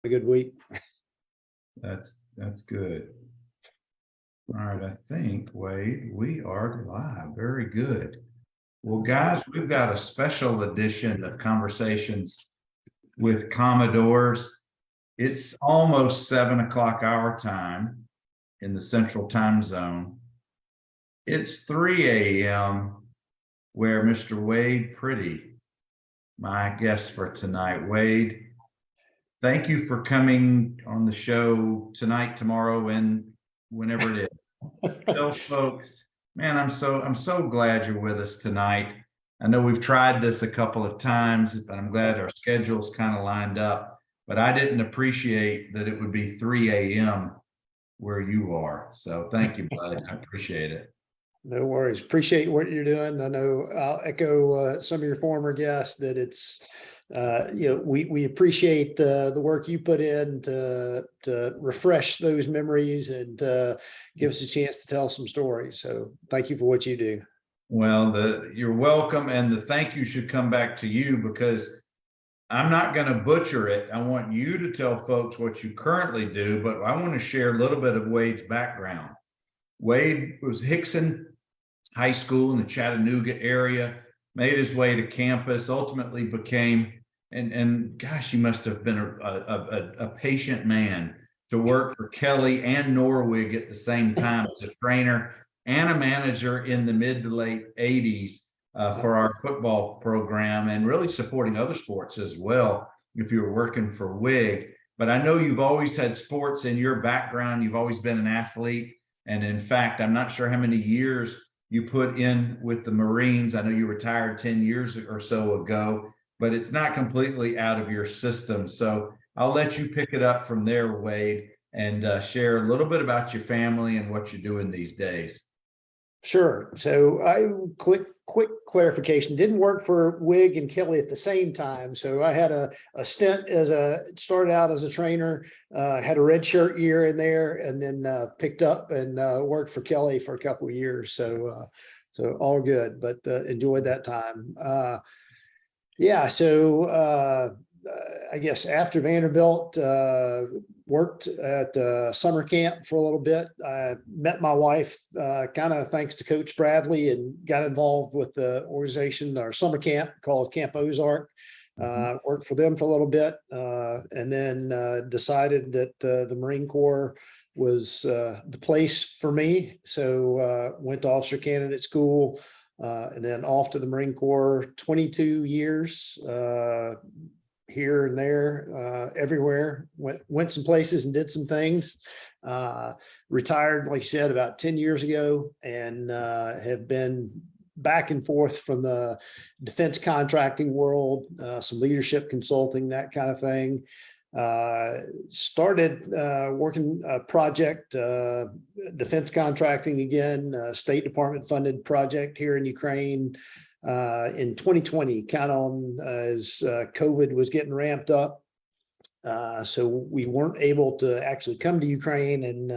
A good week. That's good. All right, I think, Wade, we are live. Very good. Well, guys, we've got a special edition of Conversations with Commodores. It's almost 7 o'clock our time in the Central Time Zone. It's 3 a.m. where Mr. Wade Priddy, my guest for tonight. Wade, thank you for coming on the show tonight, tomorrow, and whenever it is. Tell folks, man, I'm so glad you're with us tonight. I know we've tried this a couple of times, but I'm glad our schedules kind of lined up. But I didn't appreciate that it would be 3 a.m. where you are. So thank you, bud. I appreciate it. No worries. Appreciate what you're doing. I know I'll echo some of your former guests that it's, we appreciate the work you put in to refresh those memories and give us a chance to tell some stories. So thank you for what you do. Well, you're welcome. And the thank you should come back to you because I'm not going to butcher it. I want you to tell folks what you currently do, but I want to share a little bit of Wade's background. Wade was Hickson High School in the Chattanooga area, made his way to campus, ultimately became, and gosh, he must have been a patient man to work for Kelly and Norwig at the same time as a trainer and a manager in the mid to late 80s for our football program, and really supporting other sports as well if you were working for WIG. But I know you've always had sports in your background. You've always been an athlete. And in fact, I'm not sure how many years you put in with the Marines. I know you retired 10 years or so ago, but it's not completely out of your system. So I'll let you pick it up from there, Wade, and share a little bit about your family and what you're doing these days. Sure. So quick clarification, didn't work for WIG and Kelly at the same time. So I had a stint started out as a trainer, had a red shirt year in there, and then picked up and worked for Kelly for a couple of years. So all good, but enjoyed that time. I guess after Vanderbilt, worked at summer camp for a little bit. I met my wife kind of thanks to Coach Bradley and got involved with the organization, our summer camp called Camp Ozark. Worked for them for a little bit and then decided that the Marine Corps was the place for me. So went to officer candidate school and then off to the Marine Corps, 22 years. Here and there, everywhere, went some places and did some things, retired, like you said, about 10 years ago, and have been back and forth from the defense contracting world, some leadership consulting, that kind of thing. Started working a project, defense contracting again, State Department funded project here in Ukraine, in 2020, kind of as COVID was getting ramped up. So we weren't able to actually come to Ukraine and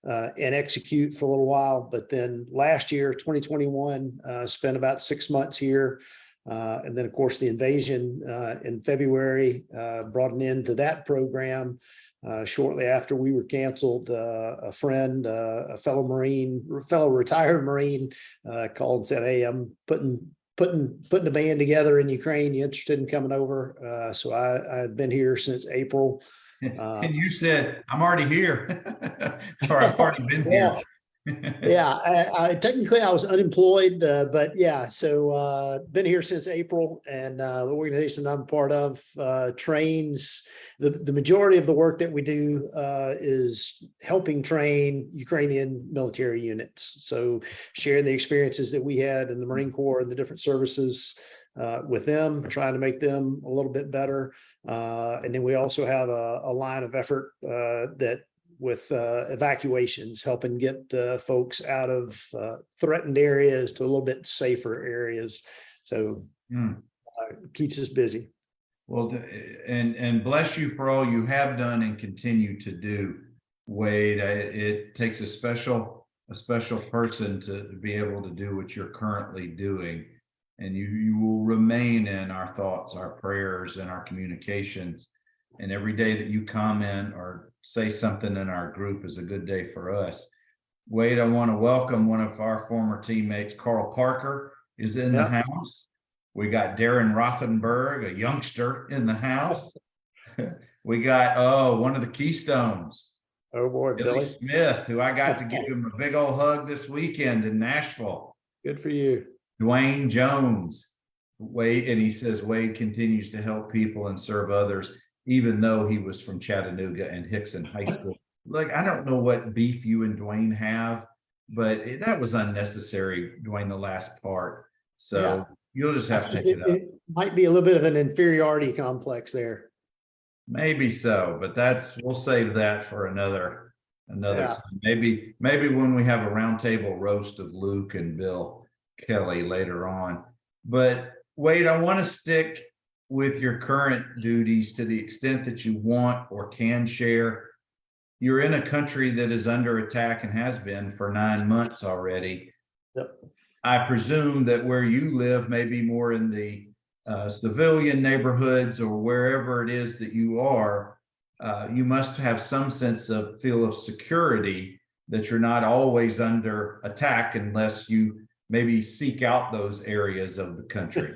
execute for a little while. But then last year, 2021, spent about 6 months here. And then, of course, the invasion in February brought an end to that program. Shortly after we were canceled, a friend, a fellow retired Marine, called and said, "Hey, I'm putting the band together in Ukraine. You interested in coming over?" So I've been here since April. And you said, "I'm already here," or "I've already been here." Yeah, I technically I was unemployed, but yeah, so been here since April, and the organization I'm part of trains. The majority of the work that we do is helping train Ukrainian military units. So sharing the experiences that we had in the Marine Corps and the different services with them, trying to make them a little bit better. And then we also have a line of effort that with evacuations, helping get folks out of threatened areas to a little bit safer areas. So keeps us busy. Well, and bless you for all you have done and continue to do, Wade. It takes a special person to be able to do what you're currently doing. And you will remain in our thoughts, our prayers, and our communications And every day that you comment or say something in our group is a good day for us. Wade, I want to welcome one of our former teammates, Carl Parker, is in the house. We got Darren Rothenberg, a youngster, in the house. We got, one of the Keystones. Oh boy, Billy Smith, who I got to give him a big old hug this weekend in Nashville. Good for you. Dwayne Jones. Wade, and he says Wade continues to help people and serve others, even though he was from Chattanooga and Hickson High School. Like, I don't know what beef you and Dwayne have, but that was unnecessary, Dwayne, the last part. So you'll just have to take it up. It might be a little bit of an inferiority complex there. Maybe so, but we'll save that for another time. Maybe when we have a roundtable roast of Luke and Bill Kelly later on. But Wade, I want to stick with your current duties to the extent that you want or can share. You're in a country that is under attack and has been for 9 months already. Yep. I presume that where you live may be more in the civilian neighborhoods or wherever it is that you are, you must have some sense of feel of security that you're not always under attack unless you maybe seek out those areas of the country.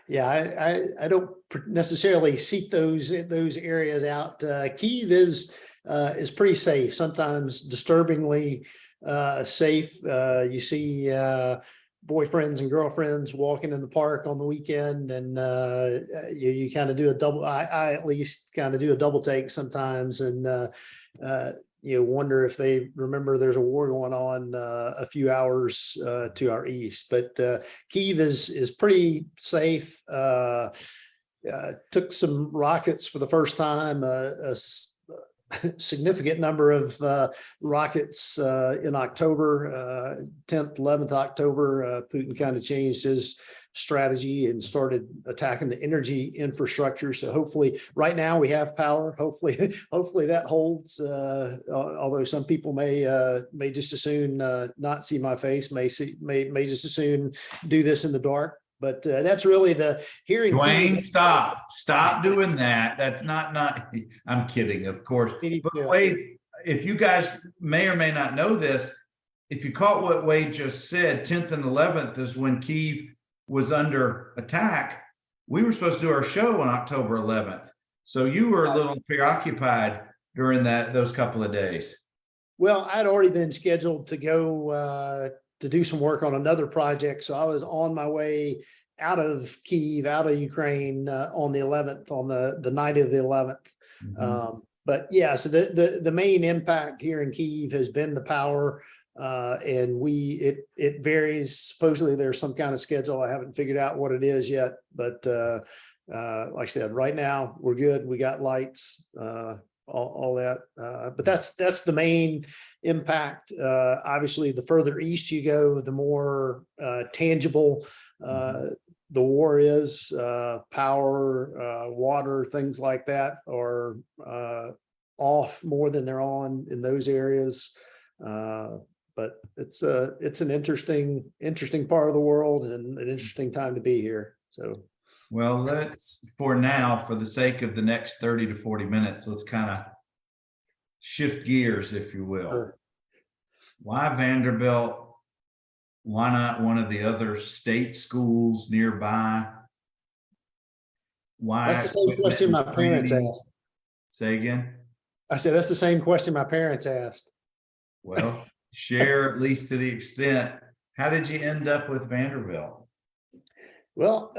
Yeah, I don't necessarily seek those areas out. Kyiv is pretty safe, sometimes disturbingly safe. You see boyfriends and girlfriends walking in the park on the weekend, and you kind of do a double. I at least kind of do a double take sometimes, and you wonder if they remember there's a war going on a few hours to our east. But Kyiv is pretty safe. Took some rockets for the first time. A significant number of rockets in October, 10th, 11th October. Putin kind of changed his strategy and started attacking the energy infrastructure. So hopefully right now we have power. Hopefully that holds. Although some people may just as soon not see my face, may just as soon do this in the dark. But that's really the hearing. Dwayne, stop doing that. That's not, I'm kidding, of course. But Wade, if you guys may or may not know this, if you caught what Wade just said, 10th and 11th is when Kyiv was under attack. We were supposed to do our show on October 11th. So you were a little preoccupied during those couple of days. Well, I'd already been scheduled to go to do some work on another project. So I was on my way out of Kyiv, out of Ukraine on the 11th, on the night of the 11th. Mm-hmm. But yeah, so the main impact here in Kyiv has been the power. And it varies. Supposedly there's some kind of schedule. I haven't figured out what it is yet, but like I said, right now we're good. We got lights, all that. But that's the main impact. Obviously, the further east you go, the more tangible the war is. Power, water, things like that are off more than they're on in those areas. But it's an interesting part of the world and an interesting time to be here. So, well, let's, for now, for the sake of the next 30 to 40 minutes, let's kind of shift gears, if you will. Sure. Why Vanderbilt? Why not one of the other state schools nearby? Why? That's the same question my parents asked. Say again? I said, that's the same question my parents asked. Well, share at least to the extent. How did you end up with Vanderbilt? Well,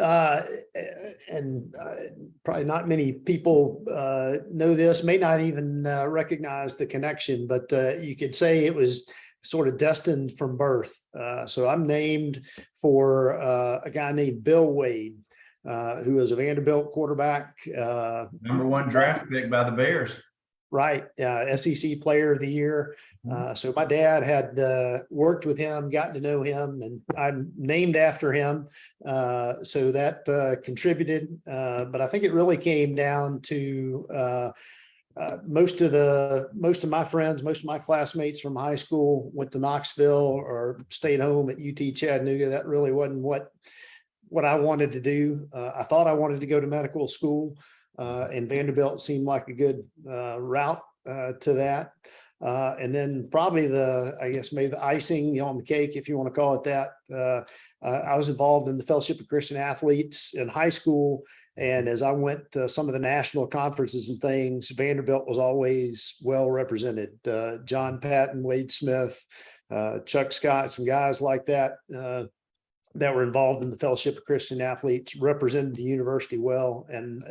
probably not many people know this, may not even recognize the connection, but you could say it was sort of destined from birth. So I'm named for a guy named Bill Wade, who was a Vanderbilt quarterback. #1 draft pick by the Bears. Right. SEC player of the year. So my dad had worked with him, gotten to know him, and I'm named after him. So that contributed. But I think it really came down to most of my friends, most of my classmates from high school went to Knoxville or stayed home at UT Chattanooga. That really wasn't what I wanted to do. I thought I wanted to go to medical school. and Vanderbilt seemed like a good route to that. And then probably I guess maybe the icing on the cake, if you want to call it that. I was involved in the Fellowship of Christian Athletes in high school. And as I went to some of the national conferences and things, Vanderbilt was always well represented. John Patton, Wade Smith, Chuck Scott, some guys like that that were involved in the Fellowship of Christian Athletes represented the university well. And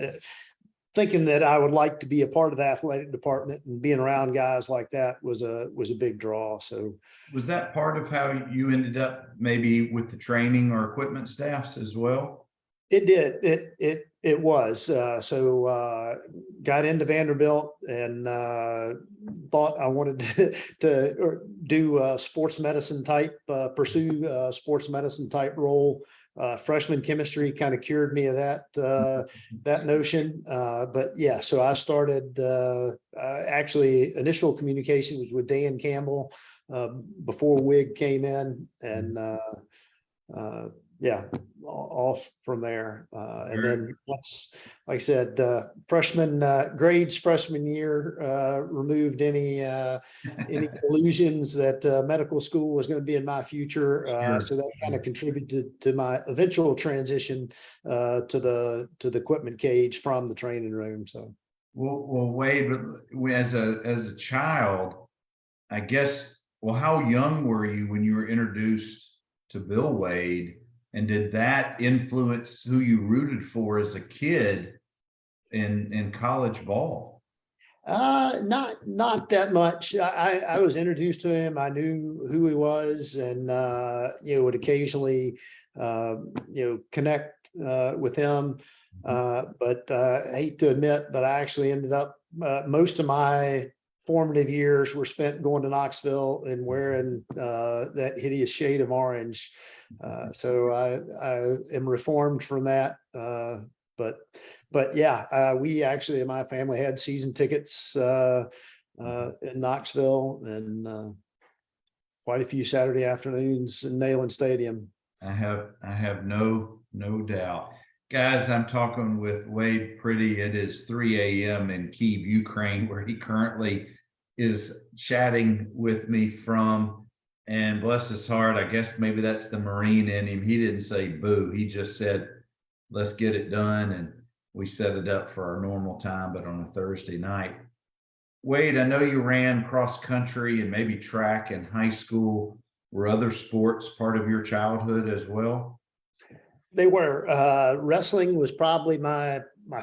thinking that I would like to be a part of the athletic department and being around guys like that was a big draw. So was that part of how you ended up maybe with the training or equipment staffs as well? it did. It was. So got into Vanderbilt and thought I wanted to do sports medicine type, pursue sports medicine type role. Freshman chemistry kind of cured me of that notion. But yeah, so I started actually initial communication was with Dan Campbell before Wig came in, and yeah, off from there. And then once, like I said, freshman freshman year, removed any illusions that medical school was going to be in my future. So that kind of contributed to my eventual transition to the equipment cage from the training room. So, well, Wade, as a child, I guess. Well, how young were you when you were introduced to Bill Wade? And did that influence who you rooted for as a kid in college ball? Not that much. I was introduced to him. I knew who he was, and would occasionally connect with him. But I hate to admit, but I actually ended up most of my formative years were spent going to Knoxville and wearing that hideous shade of orange. So I am reformed from that. But yeah, we actually in my family had season tickets in Knoxville and quite a few Saturday afternoons in Neyland Stadium. I have no doubt. Guys, I'm talking with Wade Priddy. It is 3 a.m. in Kyiv, Ukraine, where he currently is chatting with me from. And bless his heart, I guess maybe that's the Marine in him. He didn't say boo. He just said, let's get it done. And we set it up for our normal time, but on a Thursday night. Wade, I know you ran cross country and maybe track in high school. Were other sports part of your childhood as well? They were. Wrestling was probably my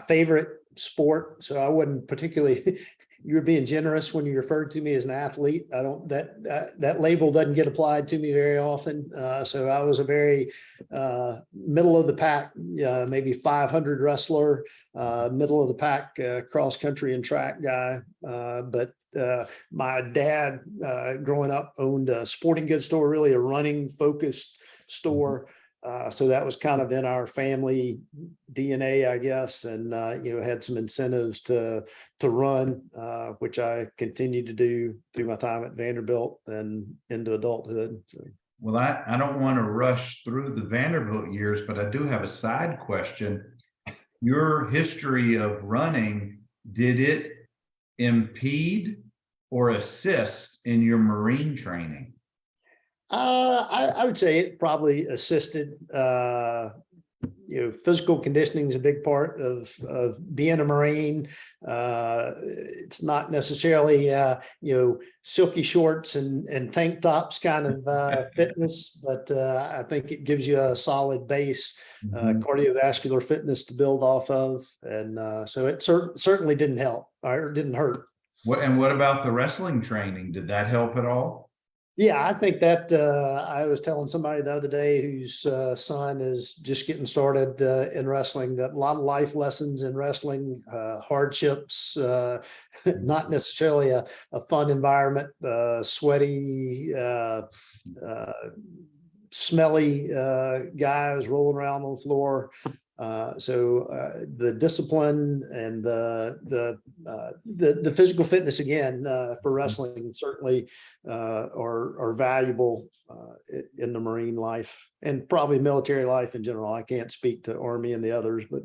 favorite sport. So I wasn't particularly, you were being generous when you referred to me as an athlete. I don't, that label doesn't get applied to me very often. So I was a very middle of the pack, maybe 500 wrestler, middle of the pack cross country and track guy. But my dad growing up owned a sporting goods store, really a running focused store. So that was kind of in our family DNA, I guess, and had some incentives to run, which I continued to do through my time at Vanderbilt and into adulthood. So. Well, I don't want to rush through the Vanderbilt years, but I do have a side question. Your history of running, did it impede or assist in your Marine training? I would say it probably assisted. Physical conditioning is a big part of being a Marine. It's not necessarily silky shorts and tank tops kind of fitness, but I think it gives you a solid base, cardiovascular fitness to build off of, and so it certainly didn't help or didn't hurt. What about the wrestling training? Did that help at all? Yeah, I think that I was telling somebody the other day whose son is just getting started in wrestling, that a lot of life lessons in wrestling, hardships, not necessarily a fun environment, sweaty, smelly guys rolling around on the floor. So the discipline and the physical fitness again for wrestling certainly are valuable in the Marine life and probably military life in general. I can't speak to Army and the others, but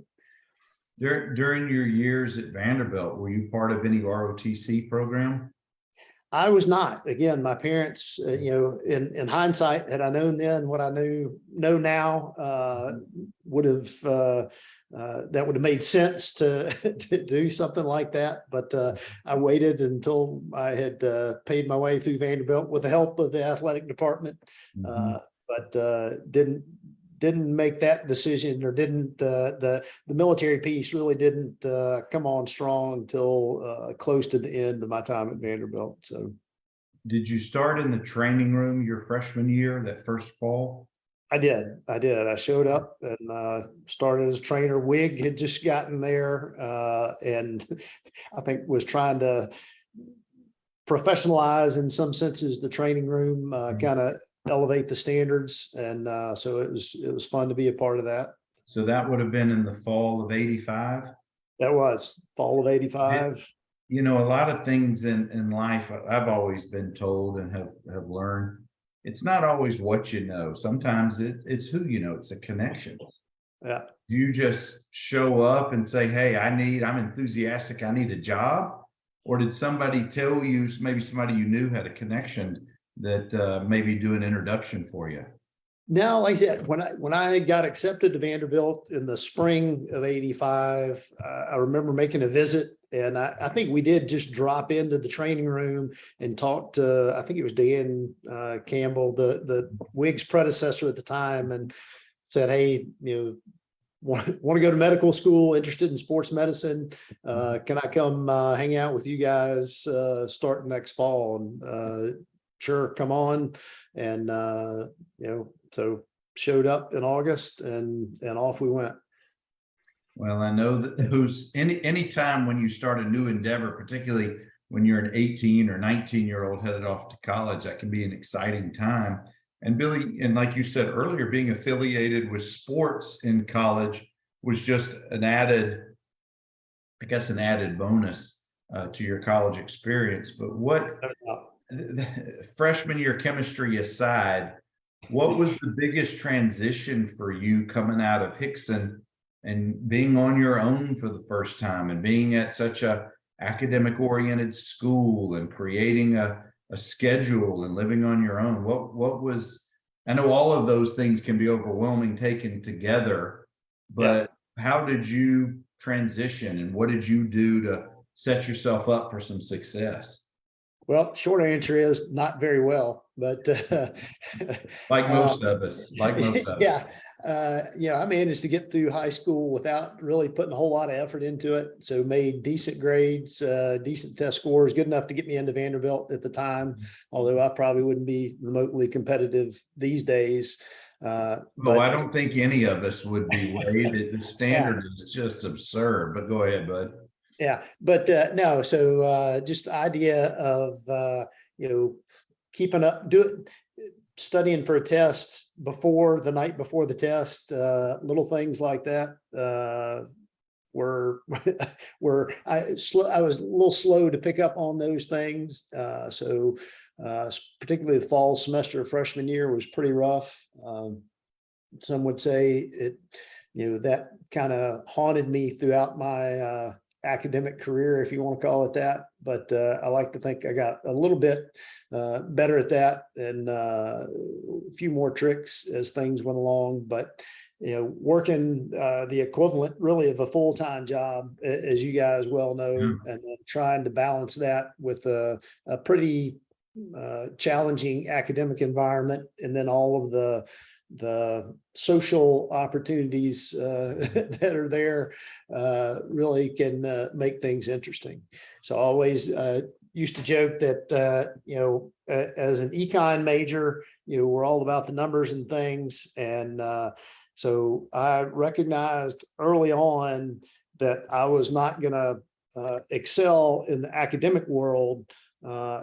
During your years at Vanderbilt, were you part of any ROTC program? I was not. Again, my parents, in hindsight, had I known then what I know now, would have that would have made sense to, to do something like that. But I waited until I had paid my way through Vanderbilt with the help of the athletic department, but didn't make that decision, or didn't the military piece really didn't come on strong until close to the end of my time at Vanderbilt. So Did you start in the training room your freshman year, that first fall? I did. I showed up and started as a trainer. Wig had just gotten there, and I think was trying to professionalize in some senses the training room, kind of elevate the standards, and so it was fun to be a part of that. So that would have been in the fall of '85. That was fall of '85. You know, a lot of things in life I've always been told and have learned. It's not always what you know. Sometimes it's who you know. It's a connection. Yeah. You just show up and say, "Hey, I'm enthusiastic. I need a job," or did somebody tell you? Maybe somebody you knew had a connection that maybe do an introduction for you. No, like I said, when I got accepted to Vanderbilt in the spring of '85, I remember making a visit, and I think we did just drop into the training room and talk to, I think it was Dan Campbell, the Wig's predecessor at the time, and said, "Hey, want to go to medical school, interested in sports medicine. Can I come hang out with you guys starting next fall?" And sure, come on. And so showed up in August, and off we went. Well, I know that who's any time when you start a new endeavor, particularly when you're an 18 or 19-year-old headed off to college, that can be an exciting time. And Billy, and like you said earlier, being affiliated with sports in college was just an added bonus to your college experience. But what freshman year chemistry aside, what was the biggest transition for you coming out of Hickson and being on your own for the first time and being at such a academic oriented school and creating a schedule and living on your own? What was, I know all of those things can be overwhelming taken together, but how did you transition and what did you do to set yourself up for some success? Well, short answer is not very well, but like most of us. Yeah. I managed to get through high school without really putting a whole lot of effort into it. So made decent grades, decent test scores, good enough to get me into Vanderbilt at the time, although I probably wouldn't be remotely competitive these days. But I don't think any of us would be, Wade. The standard is just absurd, but go ahead, bud. Yeah, but no, so just the idea of keeping up, studying for a test before the night before the test, little things like that were I was a little slow to pick up on those things. So particularly the fall semester of freshman year was pretty rough. Some would say that kind of haunted me throughout my academic career, if you want to call it that. But I like to think I got a little bit better at that, and a few more tricks as things went along. But working the equivalent really of a full-time job, as you guys well know, and then trying to balance that with a pretty challenging academic environment, and then all of the social opportunities that are there really can make things interesting. So I always used to joke that as an econ major, we're all about the numbers and things, and so I recognized early on that I was not going to excel in the academic world.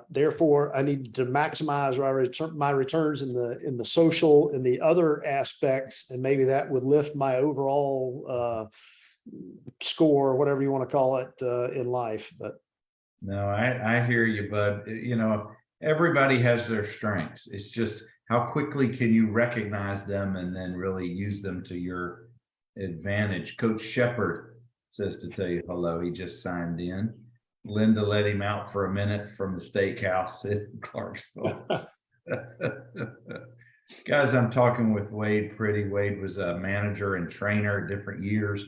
Therefore, I needed to maximize my returns in the social and the other aspects, and maybe that would lift my overall score, whatever you want to call it, in life. But no, I hear you, bud. Everybody has their strengths. It's just how quickly can you recognize them and then really use them to your advantage. Coach Shepard says to tell you hello. He just signed in. Linda let him out for a minute from the steakhouse in Clarksville. Guys, I'm talking with Wade Priddy. Wade was a manager and trainer at different years,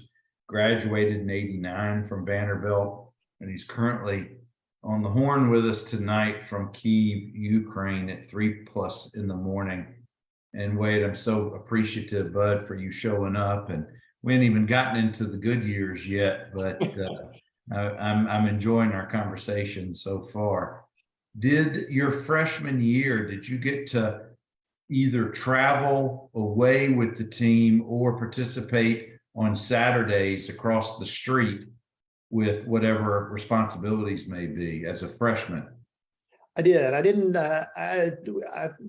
graduated in '89 from Vanderbilt, and he's currently on the horn with us tonight from Kyiv, Ukraine at 3+ in the morning. And Wade, I'm so appreciative, bud, for you showing up. And we ain't even gotten into the good years yet, but I'm enjoying our conversation so far. Did your freshman year, did you get to either travel away with the team or participate on Saturdays across the street with whatever responsibilities may be as a freshman? I did. I didn't. I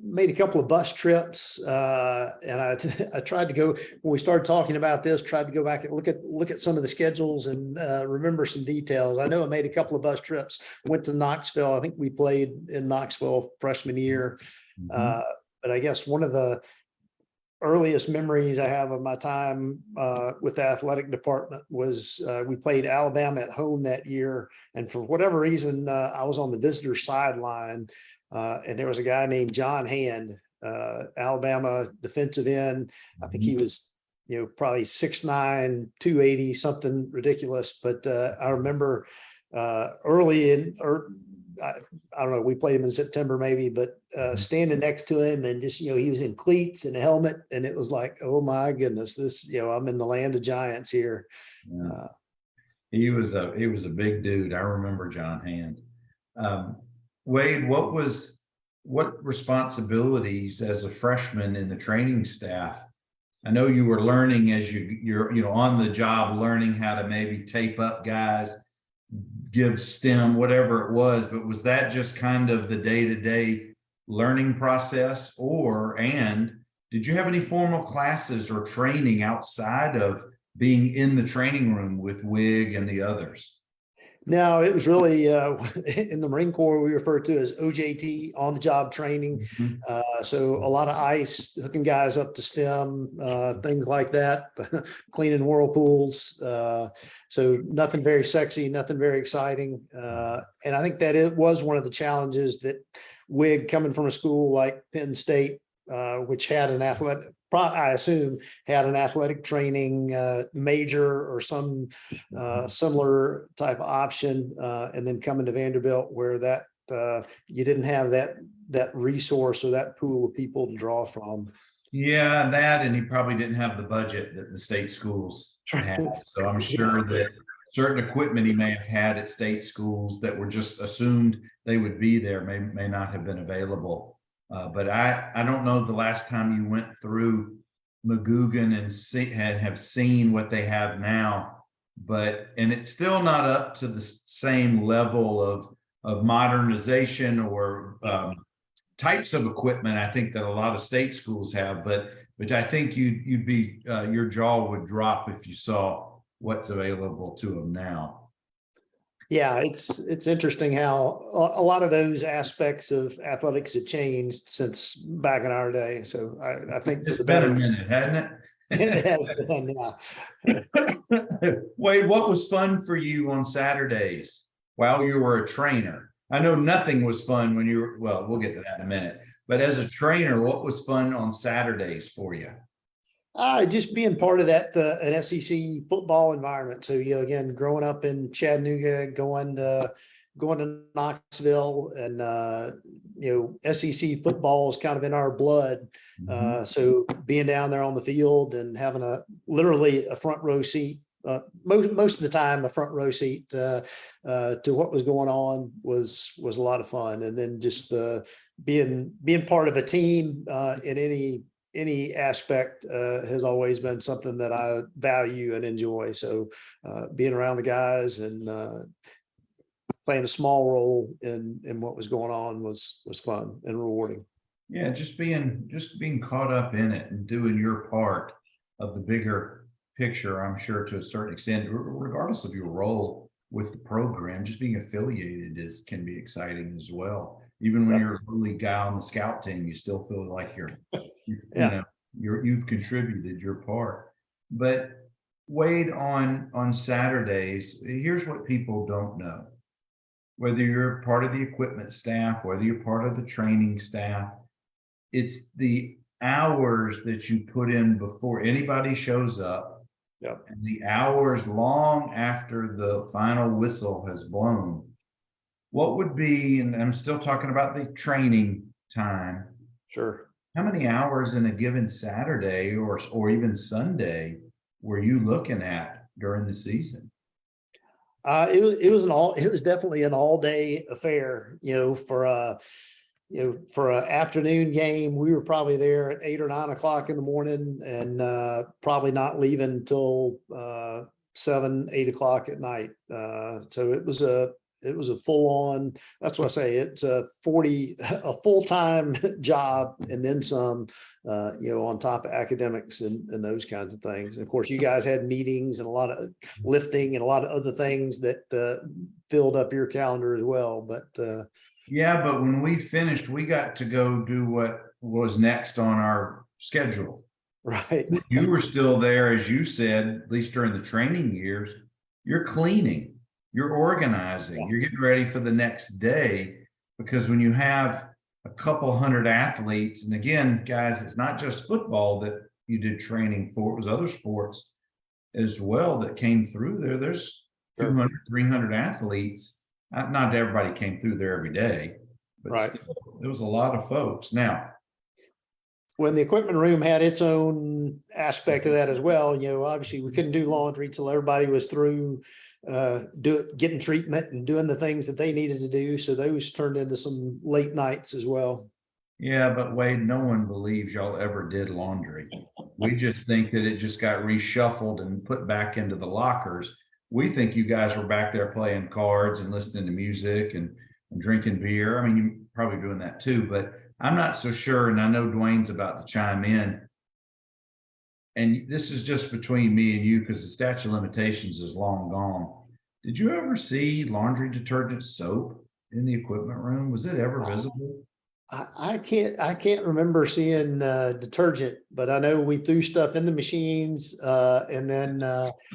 made a couple of bus trips, and I tried to go when we started talking about this. Tried to go back and look at some of the schedules and remember some details. I know I made a couple of bus trips. Went to Knoxville. I think we played in Knoxville freshman year. But I guess one of the earliest memories I have of my time with the athletic department was we played Alabama at home that year. And for whatever reason, I was on the visitor sideline and there was a guy named John Hand, Alabama defensive end. I think he was, probably 6'9", 280, something ridiculous. But I remember early in, or I don't know, we played him in September maybe, but standing next to him and just, he was in cleats and a helmet. And it was like, oh my goodness, this, I'm in the land of giants here. Yeah. He was a big dude. I remember John Hand. Wade, what responsibilities as a freshman in the training staff? I know you were learning as you're on the job, learning how to maybe tape up guys, give stem, whatever it was, but was that just kind of the day-to-day learning process, and did you have any formal classes or training outside of being in the training room with Wig and the others? No, it was really in the Marine Corps, we refer to as OJT, on the job training. So a lot of ice, hooking guys up to stem, things like that, cleaning whirlpools. So nothing very sexy, nothing very exciting. And I think that it was one of the challenges that Wig, coming from a school like Penn State, which had an athletic, I assume, had an athletic training major or some similar type of option, and then coming to Vanderbilt, where that you didn't have that resource or that pool of people to draw from. Yeah, that, and he probably didn't have the budget that the state schools had. So I'm sure that certain equipment he may have had at state schools that were just assumed they would be there may not have been available. But I don't know the last time you went through McGugin and have seen what they have now, and it's still not up to the same level of modernization or types of equipment I think that a lot of state schools have, but I think you'd be your jaw would drop if you saw what's available to them now. Yeah, it's interesting how a lot of those aspects of athletics have changed since back in our day. So I think It's been a minute, hasn't it? It has been, yeah. Wade, what was fun for you on Saturdays while you were a trainer? I know nothing was fun when you were, well, we'll get to that in a minute, but as a trainer, what was fun on Saturdays for you? Just being part of that, an SEC football environment. So, again, growing up in Chattanooga, going to Knoxville, and, SEC football is kind of in our blood. So being down there on the field and having literally a front row seat, most of the time, a front row seat to what was going on was a lot of fun. And then just being part of a team in any aspect has always been something that I value and enjoy. So being around the guys and playing a small role in what was going on was fun and rewarding. Yeah, just being caught up in it and doing your part of the bigger picture, I'm sure, to a certain extent, regardless of your role with the program, just being affiliated can be exciting as well. Even when you're a early guy on the scout team, you still feel like you've contributed your part. But Wade, on Saturdays, here's what people don't know. Whether you're part of the equipment staff, whether you're part of the training staff, it's the hours that you put in before anybody shows up. Yep. And the hours long after the final whistle has blown. What would be, and I'm still talking about the training time, Sure. how many hours in a given Saturday or even Sunday were you looking at during the season? It was definitely an all day affair, for an afternoon game. We were probably there at 8 or 9 o'clock in the morning and probably not leaving until 7, 8 o'clock at night. So it was a full on, that's what I say, it's a full-time job and then some, on top of academics and those kinds of things. And of course, you guys had meetings and a lot of lifting and a lot of other things that filled up your calendar as well. But yeah, but when we finished, we got to go do what was next on our schedule. right. You were still there, as you said, at least during the training years, you're cleaning, you're organizing, you're getting ready for the next day. Because when you have a couple hundred athletes, and again, guys, it's not just football that you did training for, it was other sports as well that came through there. There's 200, 300 athletes. Not everybody came through there every day, but Right. still, there was a lot of folks. Now, When the equipment room had its own aspect of that as well, obviously we couldn't do laundry till everybody was through getting treatment and doing the things that they needed to do. So those turned into some late nights as well. yeah, but Wade, no one believes y'all ever did laundry. We just think that it just got reshuffled and put back into the lockers. We think you guys were back there playing cards and listening to music and drinking beer. I mean, you're probably doing that too, but I'm not so sure. And I know Dwayne's about to chime in. And this is just between me and you because the statute of limitations is long gone. Did you ever see laundry detergent soap in the equipment room? Was it ever visible? I can't remember seeing detergent, but I know we threw stuff in the machines and then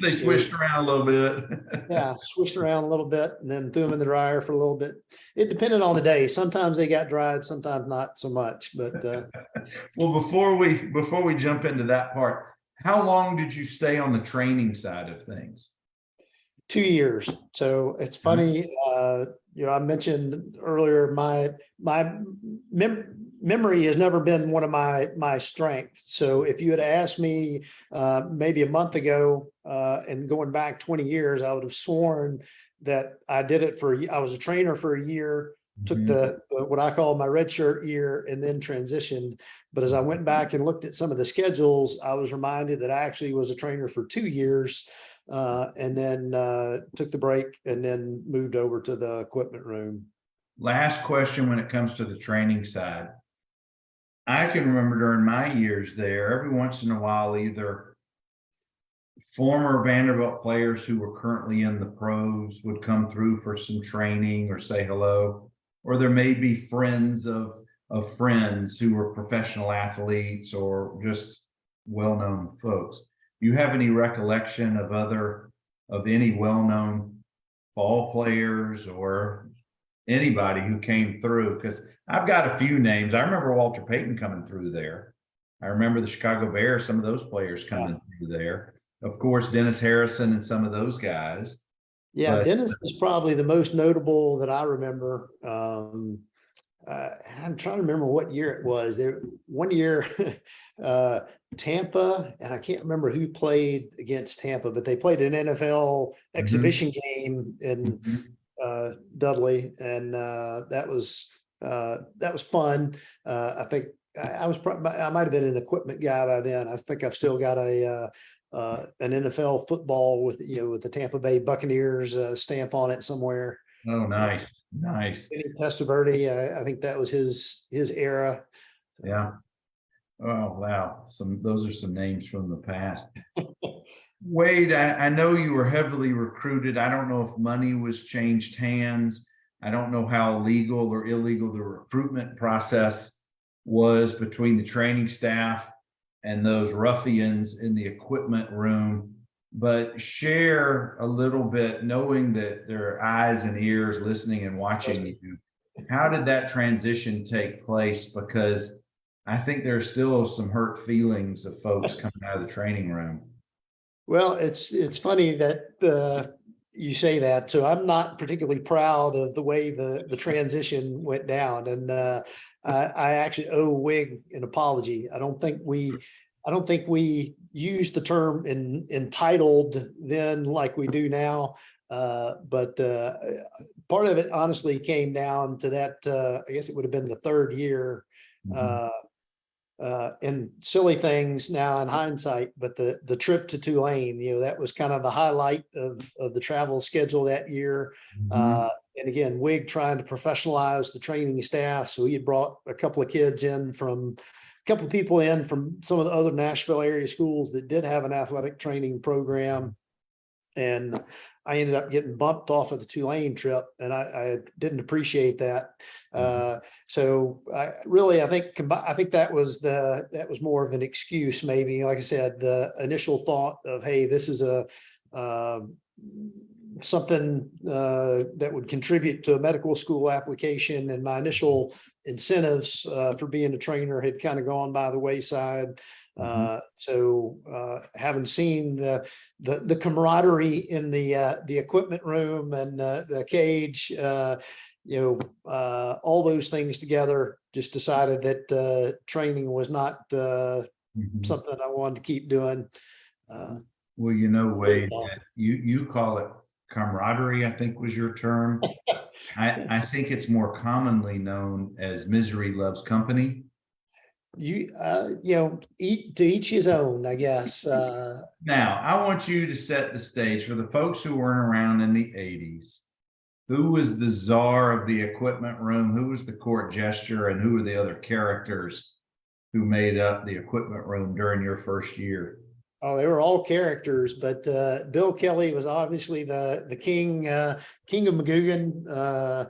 They swished around a little bit. yeah, swished around a little bit and then threw them in the dryer for a little bit. It depended on the day. Sometimes they got dried, sometimes not so much. But well, before we jump into that part, how long did you stay on the training side of things? 2 years. So it's funny, I mentioned earlier, my memory has never been one of my strengths. So if you had asked me maybe a month ago and going back 20 years, I would have sworn that I did it I was a trainer for a year, took the what I call my red shirt year and then transitioned. But as I went back and looked at some of the schedules, I was reminded that I actually was a trainer for 2 years. And then took the break and then moved over to the equipment room. Last question when it comes to the training side. I can remember during my years there, every once in a while, either former Vanderbilt players who were currently in the pros would come through for some training or say hello, or there may be friends of friends who were professional athletes or just well-known folks. Do you have any recollection of any well-known ball players or anybody who came through? Because I've got a few names. I remember Walter Payton coming through there. I remember the Chicago Bears, some of those players coming through there. Of course, Dennis Harrison and some of those guys. Yeah, Dennis is probably the most notable that I remember. I'm trying to remember what year it was. There one year, Tampa, and I can't remember who played against Tampa, but they played an NFL exhibition game in Dudley, and that was fun. I think I might have been an equipment guy by then. I think I've still got an NFL football with the Tampa Bay Buccaneers stamp on it somewhere. Oh, nice. Vinny Testaverde, I think that was his era. Yeah. Oh, wow. Those are some names from the past. Wade, I know you were heavily recruited. I don't know if money was changed hands. I don't know how legal or illegal the recruitment process was between the training staff and those ruffians in the equipment room. but share a little bit, knowing that there are eyes and ears listening and watching you. How did that transition take place? Because I think there's still some hurt feelings of folks coming out of the training room. Well, it's funny that you say that. So I'm not particularly proud of the way the transition went down, and I actually owe Wig an apology. I don't think we used the term entitled then like we do now. But part of it honestly came down to that. I guess it would have been the third year. And silly things now in hindsight, but the trip to Tulane, that was kind of the highlight of the travel schedule that year. And again, Wig trying to professionalize the training staff. So he had brought a couple of people in from some of the other Nashville area schools that did have an athletic training program. And I ended up getting bumped off of the Tulane trip, and I didn't appreciate that. So I think that was more of an excuse, maybe. Like I said, the initial thought of, hey, this is something that would contribute to a medical school application, and my initial incentives for being a trainer had kind of gone by the wayside. So having seen the camaraderie in the equipment room and the cage, all those things together, just decided that training was not something I wanted to keep doing. Well, Wade, that you call it camaraderie, I think was your term. I think it's more commonly known as misery loves company. Eat to each his own, I guess. Now, I want you to set the stage for the folks who weren't around in the 80s. Who was the czar of the equipment room? Who was the court gesture? And who were the other characters who made up the equipment room during your first year? Oh, they were all characters, but Bill Kelly was obviously the king of Magoogan.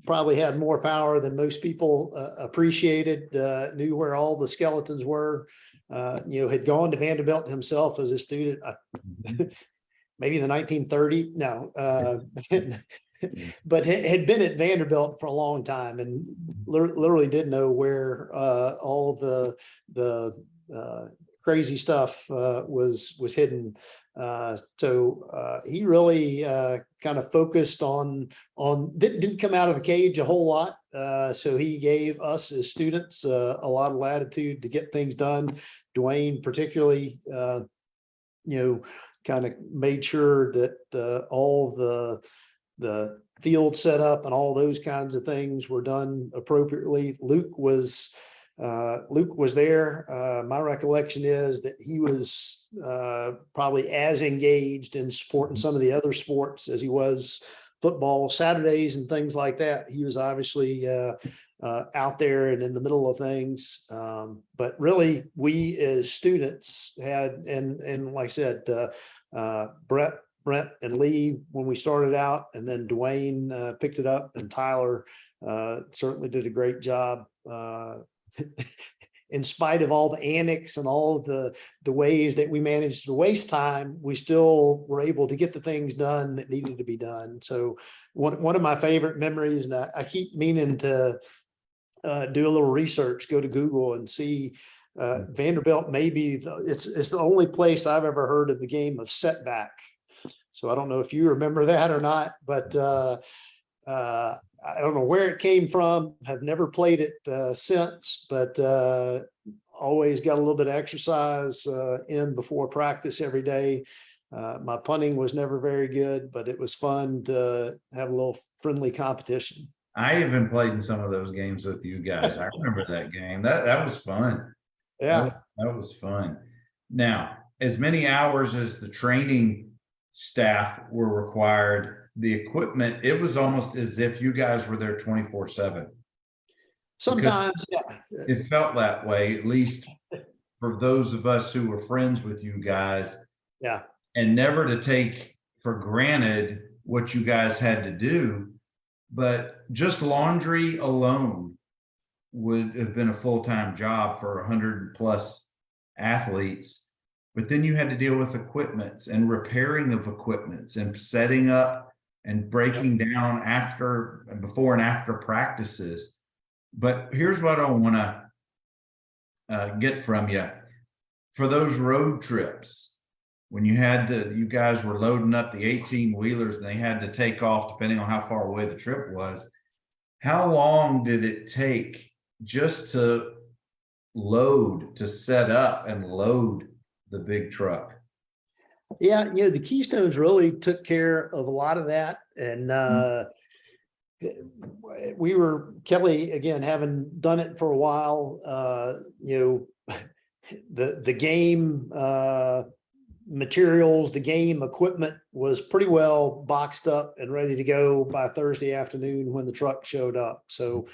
Probably had more power than most people appreciated. Knew where all the skeletons were. Had gone to Vanderbilt himself as a student. Maybe the 1930. No, but had been at Vanderbilt for a long time, and literally did know where all the crazy stuff was hidden. So he really kind of focused on didn't come out of the cage a whole lot. So he gave us as students a lot of latitude to get things done. Dwayne particularly, kind of made sure that all the field setup and all those kinds of things were done appropriately. Luke was there. My recollection is that he was probably as engaged in supporting some of the other sports as he was football Saturdays and things like that. He was obviously out there and in the middle of things. But really, we as students had, and like I said, Brent and Lee when we started out, and then Dwayne picked it up, and Tyler certainly did a great job. In spite of all the annex and all of the ways that we managed to waste time, we still were able to get the things done that needed to be done. So one of my favorite memories, and I keep meaning to do a little research, go to Google and see Vanderbilt. Maybe it's the only place I've ever heard of the game of setback. So I don't know if you remember that or not, but I don't know where it came from. Have never played it since, but always got a little bit of exercise in before practice every day. My punting was never very good, but it was fun to have a little friendly competition. I even played in some of those games with you guys. I remember that game. That was fun. Yeah, that was fun. Now, as many hours as the training staff were required, the equipment, it was almost as if you guys were there 24/7. sometimes, yeah. It felt that way, at least for those of us who were friends with you guys. Yeah. And never to take for granted what you guys had to do, but just laundry alone would have been a full-time job for 100 plus athletes. but then you had to deal with equipments and repairing of equipments and setting up and breaking down after, before and after practices. But here's what I want to get from you. For those road trips, when you guys were loading up the 18 wheelers and they had to take off depending on how far away the trip was, how long did it take just to load, to set up and load the big truck? Yeah, the Keystones really took care of a lot of that. And Kelly, again, having done it for a while, the game materials, the game equipment was pretty well boxed up and ready to go by Thursday afternoon when the truck showed up. So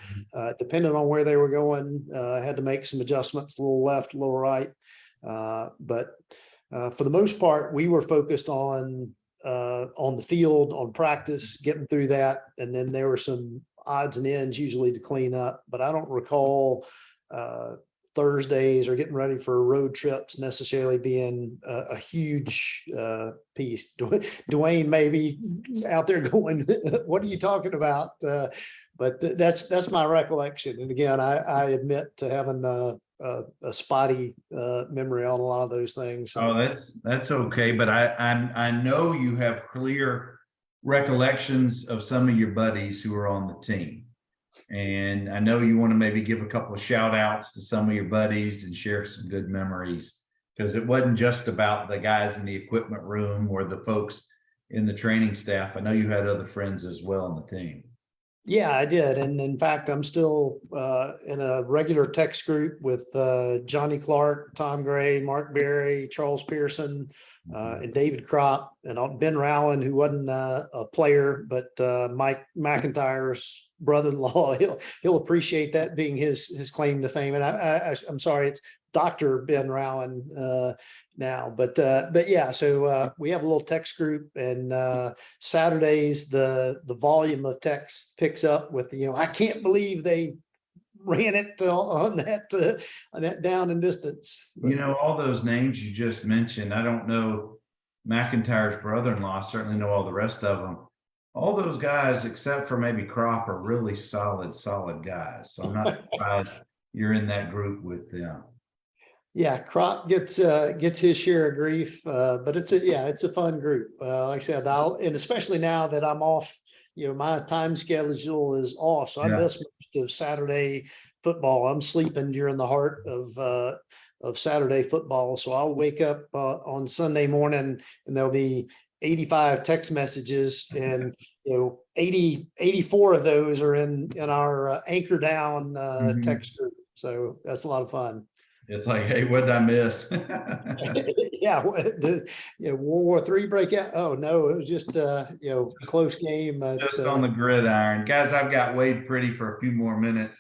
depending on where they were going, had to make some adjustments, a little left, a little right. But for the most part, we were focused on the field, on practice, getting through that. And then there were some odds and ends usually to clean up, but I don't recall Thursdays or getting ready for road trips necessarily being a huge piece. Dwayne may be out there going, what are you talking about? But that's my recollection. And again, I admit to having a spotty memory on a lot of those things. Oh, that's okay. But I know you have clear recollections of some of your buddies who are on the team. And I know you want to maybe give a couple of shout outs to some of your buddies and share some good memories, because it wasn't just about the guys in the equipment room or the folks in the training staff. I know you had other friends as well on the team. Yeah, I did. And in fact, I'm still in a regular text group with Johnny Clark, Tom Gray, Mark Berry, Charles Pearson, and David Kropp, and Ben Rowan, who wasn't a player, but Mike McIntyre's brother-in-law. He'll appreciate that being his claim to fame. And I'm sorry, it's Dr. Ben Rowan now, but yeah, so we have a little text group, and Saturdays the volume of text picks up with I can't believe they ran it on that down and distance. But, all those names you just mentioned, I don't know McIntyre's brother-in-law, I certainly know all the rest of them. All those guys, except for maybe Kropp, are really solid guys. So I'm not surprised you're in that group with them. Yeah, Kropp gets his share of grief, but it's a fun group. Like I said, and especially now that I'm off, my time schedule is off, so I miss most of Saturday football. I'm sleeping during the heart of Saturday football, so I'll wake up on Sunday morning and there'll be 85 text messages, and 84 of those are in our Anchor Down text group. So that's a lot of fun. It's like, hey, what did I miss? Yeah, World War III breakout. Oh no, it was just close game. Just on the gridiron. Guys, I've got Wade Priddy for a few more minutes.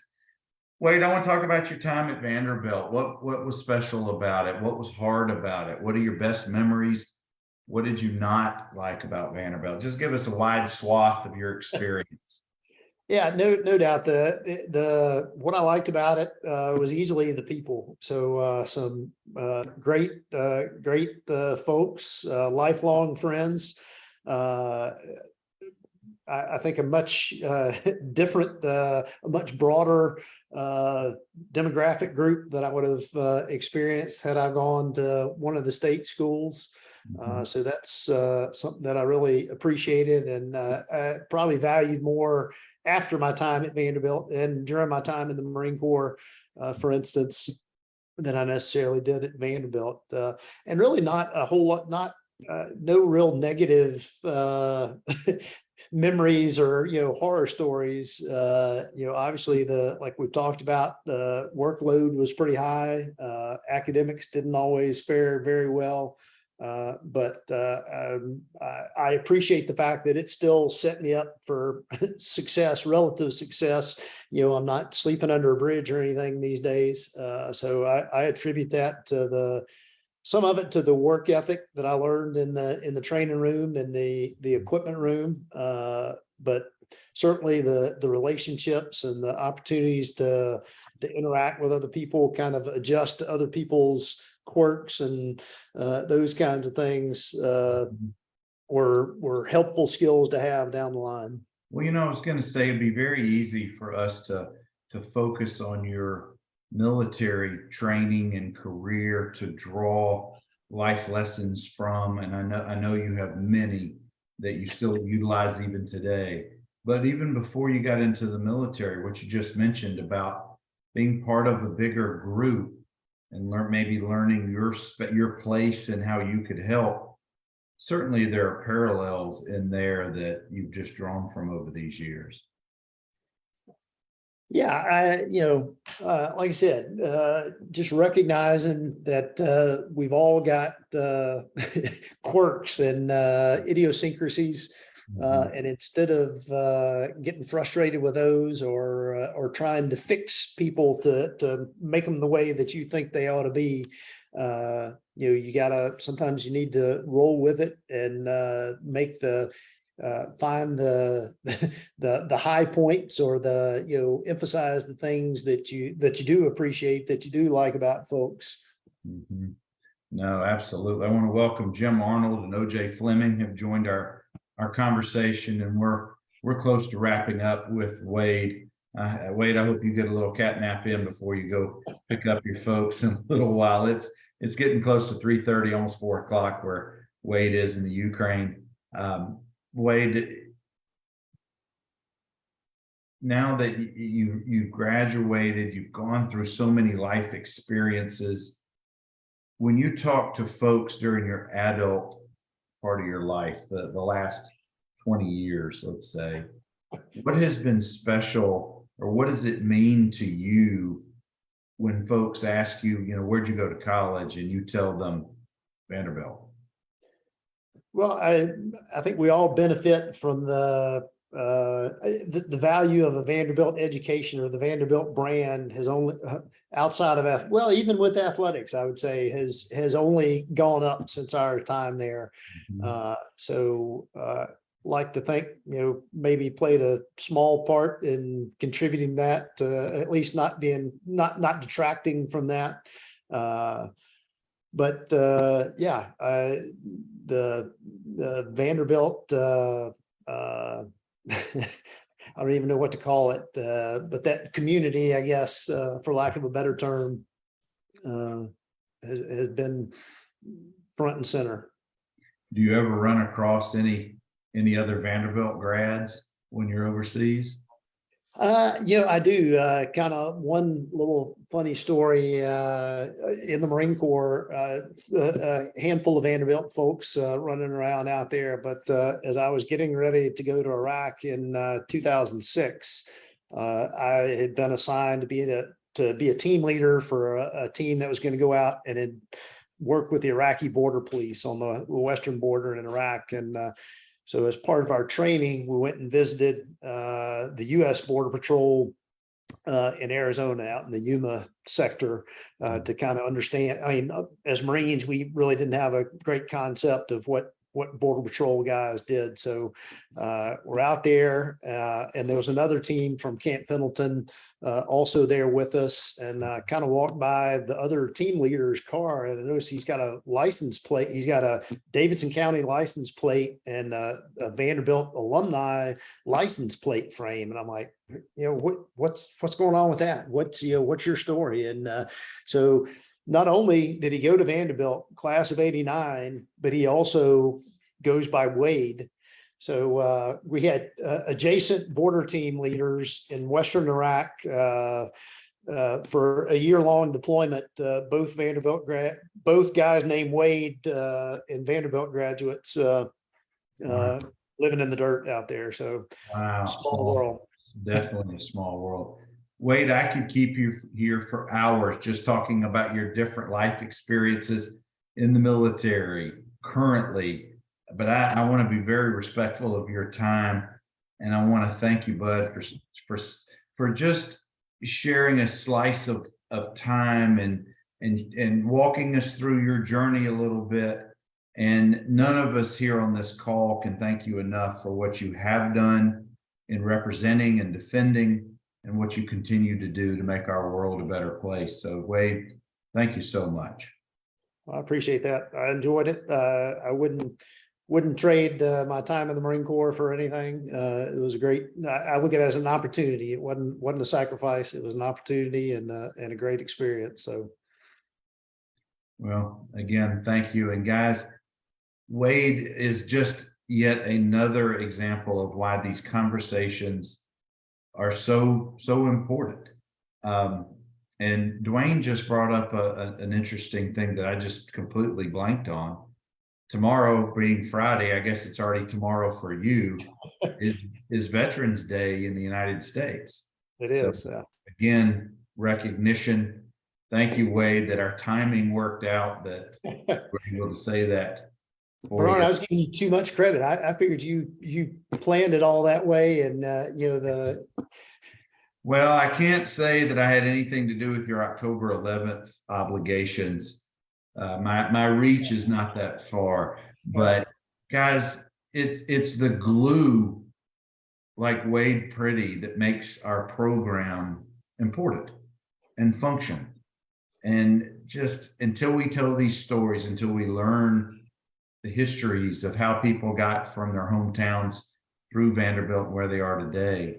Wade, I want to talk about your time at Vanderbilt. What was special about it? What was hard about it? What are your best memories? What did you not like about Vanderbilt? Just give us a wide swath of your experience. Yeah, no doubt. The what I liked about it was easily the people. So some great folks, lifelong friends. I think a much different, a much broader demographic group that I would have experienced had I gone to one of the state schools. So that's something that I really appreciated, and I probably valued more after my time at Vanderbilt and during my time in the Marine Corps, for instance, than I necessarily did at Vanderbilt. And really not a whole lot, no real negative memories or horror stories. Obviously like we've talked about, the workload was pretty high. Academics didn't always fare very well. But I appreciate the fact that it still set me up for success, relative success. I'm not sleeping under a bridge or anything these days. So I attribute that to some of it to the work ethic that I learned in the training room and the equipment room. But certainly the relationships and the opportunities to interact with other people, kind of adjust to other people's quirks and those kinds of things were helpful skills to have down the line. Well, I was going to say it'd be very easy for us to focus on your military training and career to draw life lessons from, and I know you have many that you still utilize even today. But even before you got into the military, what you just mentioned about being part of a bigger group and learning your place and how you could help. Certainly there are parallels in there that you've just drawn from over these years. Yeah, like I said, just recognizing that we've all got quirks and idiosyncrasies, and instead of getting frustrated with those or trying to fix people to make them the way that you think they ought to be, you gotta, sometimes you need to roll with it and make find the high points, or emphasize the things that you do appreciate, that you do like about folks. Mm-hmm. No, absolutely. I want to welcome Jim Arnold and OJ Fleming have joined our conversation, and we're close to wrapping up with Wade. Wade, I hope you get a little cat nap in before you go pick up your folks in a little while. It's getting close to 3:30, almost 4 o'clock where Wade is in the Ukraine. Wade, now that you've graduated, you've gone through so many life experiences. When you talk to folks during your adult part of your life, the last 20 years, let's say, what has been special, or what does it mean to you when folks ask you, where'd you go to college, and you tell them Vanderbilt? Well, I think we all benefit from the value of a Vanderbilt education, or the Vanderbilt brand has only outside of even with athletics, I would say has only gone up since our time there. Mm-hmm. Like to think, maybe played a small part in contributing that, at least not detracting from that. But the Vanderbilt, I don't even know what to call it, but that community, I guess, for lack of a better term, has been front and center. Do you ever run across any other Vanderbilt grads when you're overseas? I do. Kind of one little funny story, in the Marine Corps, a handful of Vanderbilt folks running around out there. But as I was getting ready to go to Iraq in 2006, I had been assigned to be a team leader for a team that was going to go out and work with the Iraqi border police on the western border in Iraq. And so as part of our training, we went and visited the U.S. Border Patrol in Arizona, out in the Yuma sector, to kind of understand. I mean, as Marines, we really didn't have a great concept of what Border Patrol guys did. So we're out there, and there was another team from Camp Pendleton also there with us, and kind of walked by the other team leader's car, and I noticed he's got a license plate. He's got a Davidson County license plate and a Vanderbilt alumni license plate frame. And I'm like, what's going on with that? What's your story? And so not only did he go to Vanderbilt, class of '89, but he also goes by Wade. So we had adjacent border team leaders in Western Iraq for a year-long deployment. Both guys named Wade and Vanderbilt graduates living in the dirt out there. So wow, small world. Definitely a small world. Wade, I could keep you here for hours just talking about your different life experiences in the military currently, but I want to be very respectful of your time, and I want to thank you, Bud, for just sharing a slice of time and walking us through your journey a little bit. And none of us here on this call can thank you enough for what you have done in representing and defending, and what you continue to do to make our world a better place. So Wade, thank you so much. I appreciate that. I enjoyed it. I wouldn't trade my time in the Marine Corps for anything. It was a great, I look at it as an opportunity. It wasn't a sacrifice. It was an opportunity and a great experience. So. Well, again, thank you. And guys, Wade is just yet another example of why these conversations are so important. And Dwayne just brought up an interesting thing that I just completely blanked on. Tomorrow being Friday, I guess it's already tomorrow for you, is Veterans Day in the United States. It is. So, again, recognition. Thank you, Wade, that our timing worked out, that we're able to say that. Brian, I was giving you too much credit. I figured you planned it all that way, and Well, I can't say that I had anything to do with your October 11th obligations. My reach is not that far, but guys, it's the glue, like Wade Priddy, that makes our program important and function. And just until we tell these stories, until we learn the histories of how people got from their hometowns through Vanderbilt and where they are today,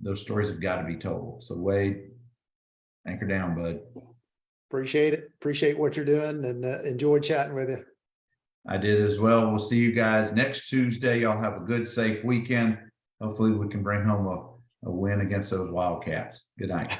those stories have got to be told. So Wade, anchor down, bud. Appreciate it. Appreciate what you're doing, and enjoyed chatting with you. I did as well. We'll see you guys next Tuesday. Y'all have a good, safe weekend. Hopefully we can bring home a win against those Wildcats. Good night.